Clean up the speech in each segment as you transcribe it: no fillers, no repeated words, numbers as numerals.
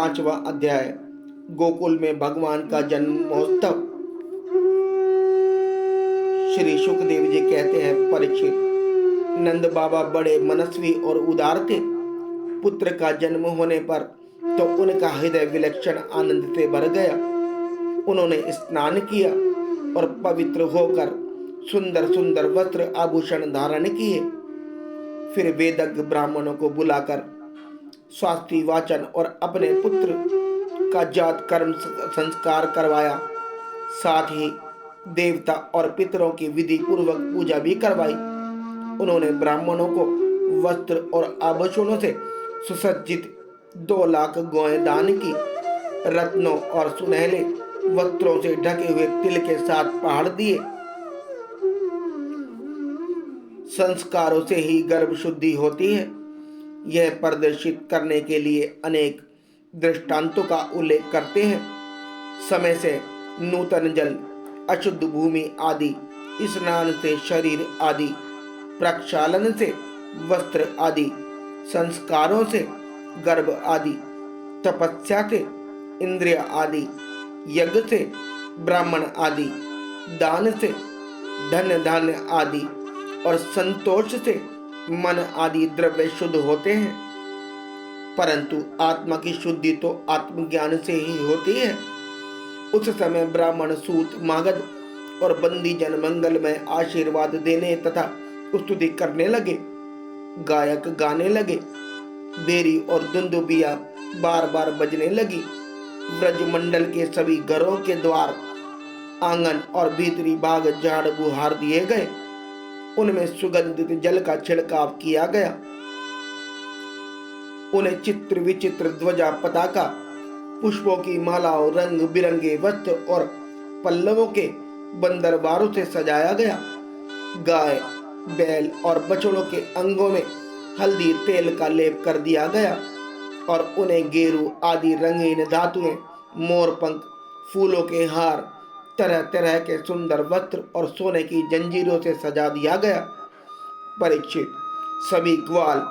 5वां अध्याय। गोकुल में भगवान का जन्मोत्सव। श्री सुखदेव जी कहते हैं, परीक्षित, नंद बाबा बड़े मनस्वी और उदार थे। पुत्र का जन्म होने पर तो उनका हृदय विलक्षण आनंद से भर गया। उन्होंने स्नान किया और पवित्र होकर सुंदर सुंदर वस्त्र आभूषण धारण किए। फिर वेदज्ञ ब्राह्मणों को बुलाकर स्वास्थ्य वाचन और अपने पुत्र का जात कर्म संस्कार करवाया। साथ ही देवता और पितरों की विधि पूर्वक पूजा भी करवाई। उन्होंने ब्राह्मणों को वस्त्र और आभूषणों से सुसज्जित 2 लाख गौएं दान की। रत्नों और सुनहले वस्त्रों से ढके हुए तिल के 7 पहाड़ दिए। संस्कारों से ही गर्भ शुद्धि होती है, यह प्रदर्शित करने के लिए अनेक दृष्टांतों का उल्लेख करते हैं। समय से नूतन जल, अशुद्ध भूमि आदि, स्नान से शरीर आदि, प्रक्षालन से वस्त्र आदि, संस्कारों से गर्भ आदि, तपस्या से इंद्रिय आदि, यज्ञ से ब्राह्मण आदि, दान से धन धान्य आदि और संतोष से मन आदि द्रव्य शुद्ध होते हैं। परंतु आत्मा की शुद्धि तो आत्मज्ञान से ही होती है। उस समय ब्राह्मण, सूत, मागध और बंदी जन मंगलमय आशीर्वाद देने तथा स्तुति करने लगे। गायक गाने लगे। बेरी और दुंदुबिया बार बार बजने लगी। व्रज मंडल के सभी घरों के द्वार, आंगन और भीतरी भाग झाड़ बुहार दिए गए। उनमें सुगंधित जल का छिड़काव किया गया। उन्हें चित्र विचित्र ध्वजा, पताका, पुष्पों की मालाओं, रंग बिरंगे वस्त्र और पल्लवों के बंदरबारों से सजाया गया। गाय, बैल और बछड़ों के अंगों में हल्दी तेल का लेप कर दिया गया और उन्हें गेरू आदि रंगीन धातुएं, मोरपंख, फूलों के हार, तरह तरह के सुंदर वस्त्र और सोने की जंजीरों से सजा दिया गया। परीक्षित, सभी ग्वाल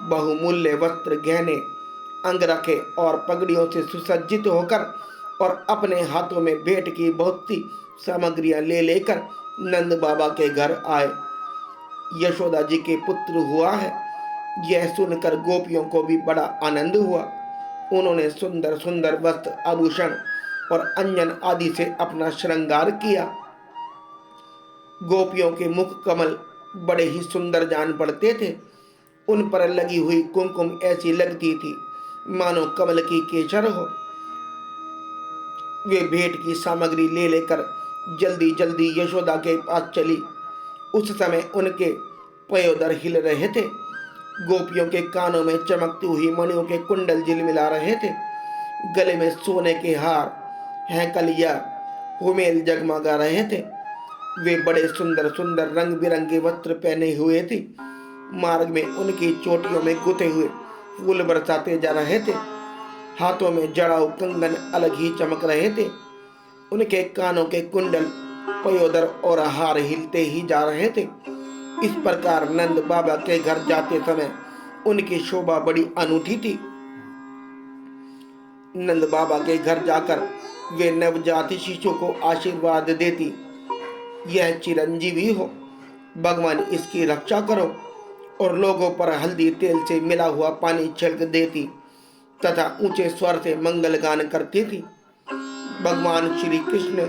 बहुमूल्य वस्त्र, गहने, अंगरखे और पगड़ियों से सुसज्जित होकर और अपने हाथों में भेंट की बहुत सी सामग्रियां ले लेकर नंद बाबा के घर आए। यशोदा जी के पुत्र हुआ है, यह सुनकर गोपियों को भी बड़ा आनंद हुआ। उन्होंने सुंदर सुंदर वस्त्र, आभूषण और अंजन आदि से अपना श्रृंगार किया। गोपियों के मुख कमल बड़े ही सुंदर जान पड़ते थे। उन पर लगी हुई कुमकुम ऐसी लगती थी मानो कमल की केसर हो। वे भेंट की सामग्री ले लेकर जल्दी जल्दी यशोदा के पास चली। उस समय उनके पयोदर हिल रहे थे। गोपियों के कानों में चमकती हुई मणियों के कुंडल झिलमिला रहे थे। गले में सोने के हार, हैकलिया, हुमेल जगमगा रहे थे। वे बड़े सुंदर सुंदर रंग बिरंगे वस्त्र पहने हुए थे। मार्ग में उनकी चोटियों में गुथे हुए फूल बरसाते जा रहे थे। हाथों में जड़ाऊ कंगन अलग ही चमक रहे थे। उनके कानों के कुंडल, पयोदर और हार हिलते ही जा रहे थे। इस प्रकार नंद बाबा के घर जाते समय उनकी शोभा बड़ी अनूठी थी। नंद बाबा के घर जाकर वे नवजात शिशु को आशीर्वाद देती, यह चिरंजीवी हो, भगवान इसकी रक्षा करो, और लोगों पर हल्दी तेल से मिला हुआ पानी छिड़क देती तथा ऊंचे स्वर से मंगल गान करती थी। भगवान श्री कृष्ण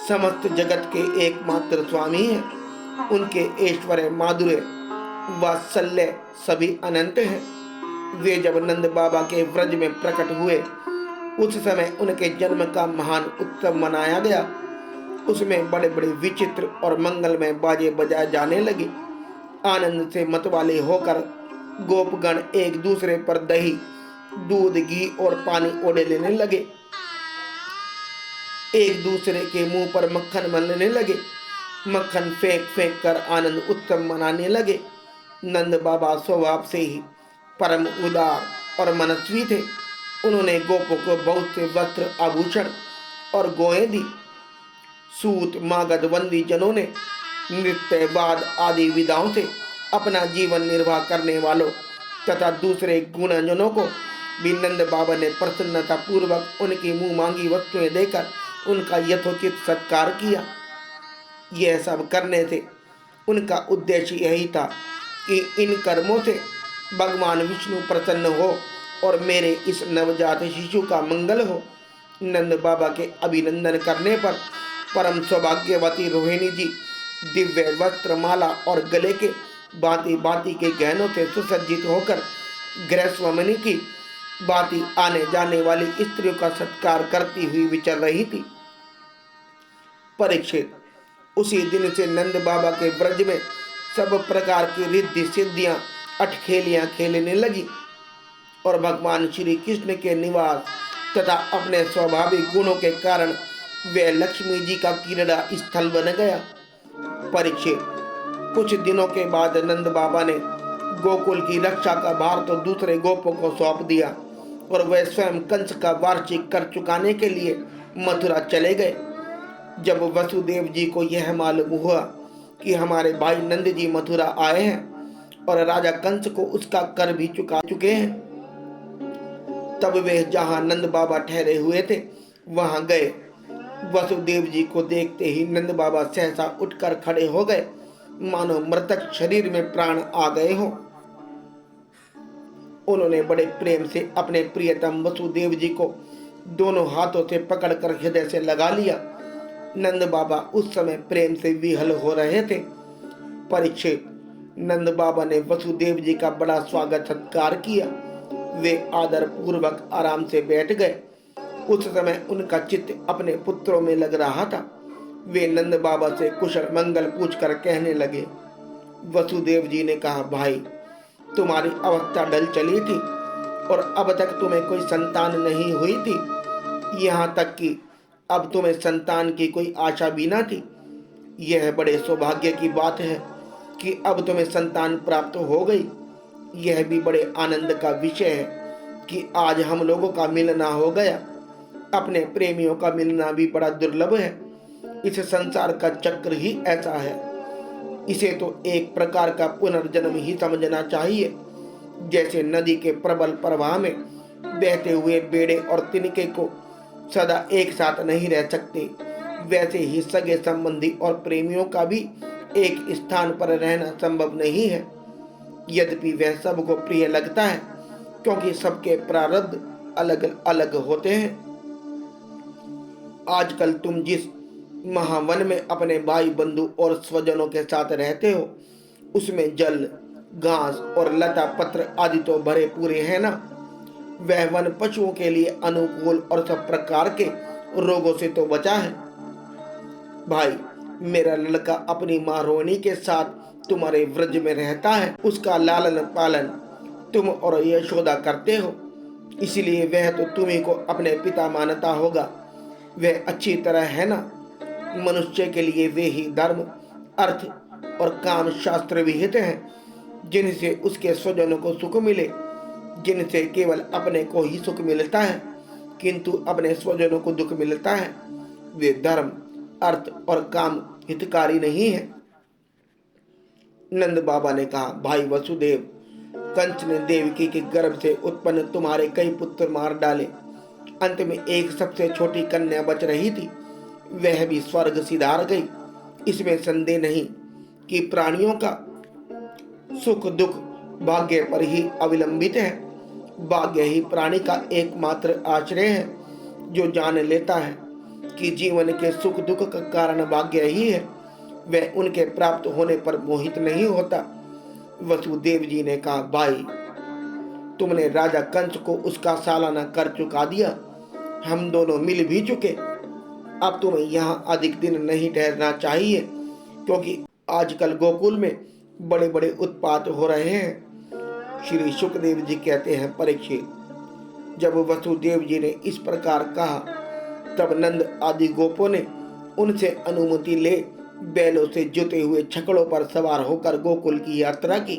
समस्त जगत के एकमात्र स्वामी हैं। उनके ऐश्वर्य, माधुर्य, वात्सल्य सभी अनंत हैं। वे जब नंद बाबा के व्रज में प्रकट हुए, उस समय उनके जन्म का महान उत्सव मनाया गया। उसमें बड़े बड़े विचित्र और मंगलमय बाजे बजाए जाने लगे। आनंद से मतवाले होकर गोपगण एक दूसरे पर दही, दूध, घी और पानी ओढ़े लेने लगे। एक दूसरे के मुंह पर मक्खन मलने लगे। मक्खन फेंक फेंक कर आनंद उत्सव मनाने लगे। नंद बाबा स्वभाव से ही परम उदार और मनस्वी थे। उन्होंने गोपों को बहुत से वस्त्र, आभूषण और गौएं दी। सूत, मागध, बंदी जनों ने नृत्य, वाद आदि विधाओं से अपना जीवन निर्वाह करने वालों तथा दूसरे गुणजनों को भी नंद बाबा ने प्रसन्नता पूर्वक उनकी मुंह मांगी वस्तुएं देकर उनका यथोचित सत्कार किया। यह सब करने से उनका उद्देश्य यही था कि इन कर्मों से भगवान विष्णु प्रसन्न हो और मेरे इस नवजात शिशु का मंगल हो। नंद बाबा के अभिनंदन करने पर परम सौभाग्यवती रोहिणी जी दिव्य वस्त्र, माला और गले के भांति भांति के गहनों से सुसज्जित होकर गृहस्वामिनी की भांति आने जाने वाली स्त्रियों का सत्कार करती हुई विचर रही थी। परीक्षित, उसी दिन से नंद बाबा के ब्रज में सब प्रकार की रिद्धि सिद्धियां अटखेलियां खेलने लगी और भगवान श्री कृष्ण के निवास तथा अपने स्वाभाविक गुणों के कारण वे लक्ष्मी जी का क्रीड़ा स्थल बन गया। परीक्षित, कुछ दिनों के बाद नंद बाबा ने गोकुल की रक्षा का भार तो दूसरे गोपों को सौंप दिया और वे स्वयं कंस का वार्षिक कर चुकाने के लिए मथुरा चले गए। जब वसुदेव जी को यह मालूम हुआ कि हमारे भाई नंद जी मथुरा आए हैं और राजा कंस को उसका कर भी चुका चुके हैं, तब वे जहां नंद बाबा ठहरे हुए थे वहां गए। वसुदेव जी को देखते ही नंद बाबा सहसा उठकर खड़े हो गए, मानो मृतक शरीर में प्राण आ गए हों। उन्होंने बड़े प्रेम से अपने प्रियतम वसुदेव जी को दोनों हाथों से पकड़कर हृदय से लगा लिया। नंद बाबा उस समय प्रेम से विहल हो रहे थे। परीक्षित, नंद बाबा ने वसुदेव जी का बड़ा स्वागत सत्कार किया। वे आदर पूर्वक आराम से बैठ गए। उस समय उनका चित्त अपने पुत्रों में लग रहा था। वे नंद बाबा से कुशल मंगल पूछकर कहने लगे। वसुदेव जी ने कहा, भाई, तुम्हारी अवस्था ढल चली थी और अब तक तुम्हें कोई संतान नहीं हुई थी, यहाँ तक कि अब तुम्हें संतान की कोई आशा भी न थी। यह बड़े सौभाग्य की बात है कि अब तुम्हें संतान प्राप्त हो गई। यह भी बड़े आनंद का विषय है कि आज हम लोगों का मिलना हो गया। अपने प्रेमियों का मिलना भी बड़ा दुर्लभ है। इस संसार का चक्र ही ऐसा है। इसे तो एक प्रकार का पुनर्जन्म ही समझना चाहिए। जैसे नदी के प्रबल प्रवाह में बहते हुए बेड़े और तिनके को सदा एक साथ नहीं रह सकते, वैसे ही सगे संबंधी और प्रेमियों का भी एक स्थान पर रहना संभव नहीं है। यद्यपि वह सबको प्रिय लगता है, क्योंकि सबके प्रारब्ध अलग अलग होते हैं। आजकल तुम जिस महावन में अपने भाई बंधु और स्वजनों के साथ रहते हो, उसमें जल, घास और लता पत्र आदि तो भरे पूरे हैं ना। वह वन पशुओं के लिए अनुकूल और सब प्रकार के रोगों से तो बचा है। भाई, मेरा लड़का अपनी माँ रोहिणी के साथ तुम्हारे व्रज में रहता है। उसका लालन पालन तुम और यशोदा करते हो, इसलिए वह तो तुम्ही को अपने पिता मानता होगा। वह अच्छी तरह है ना। मनुष्य के लिए वे ही धर्म, अर्थ और काम शास्त्र विहित हैं, जिनसे उसके स्वजनों को सुख मिले। जिनसे केवल अपने को ही सुख मिलता है किंतु अपने स्वजनों को दुख मिलता है, वे धर्म, अर्थ और काम हितकारी नहीं है। नंद बाबा ने कहा, भाई वसुदेव, कंस ने देवकी के गर्भ से उत्पन्न तुम्हारे कई पुत्र मार डाले। अंत में एक सबसे छोटी कन्या बच रही थी, वह भी स्वर्ग सिधार गई। इसमें संदेह नहीं कि प्राणियों का सुख दुख भाग्य पर ही अवलंबित है। भाग्य ही प्राणी का एकमात्र आश्रय है। जो जान लेता है कि जीवन के सुख दुख का कारण भाग्य ही है, वह उनके प्राप्त होने पर मोहित नहीं होता। वसुदेव जी ने कहा, भाई, तुमने राजा कंस को उसका सालाना कर चुका दिया। हम दोनों मिल भी चुके। अब तुम्हें यहाँ अधिक दिन नहीं ठहरना चाहिए, क्योंकि आजकल गोकुल में बड़े बड़े उत्पात हो रहे हैं। श्री सुखदेव जी कहते हैं, परीक्षित, जब वसुदेव जी ने इस प्रकार कहा, तब नंद आदि गोपों ने उनसे अनुमति ले बैलों से जुते हुए छकड़ों पर सवार होकर गोकुल की यात्रा की।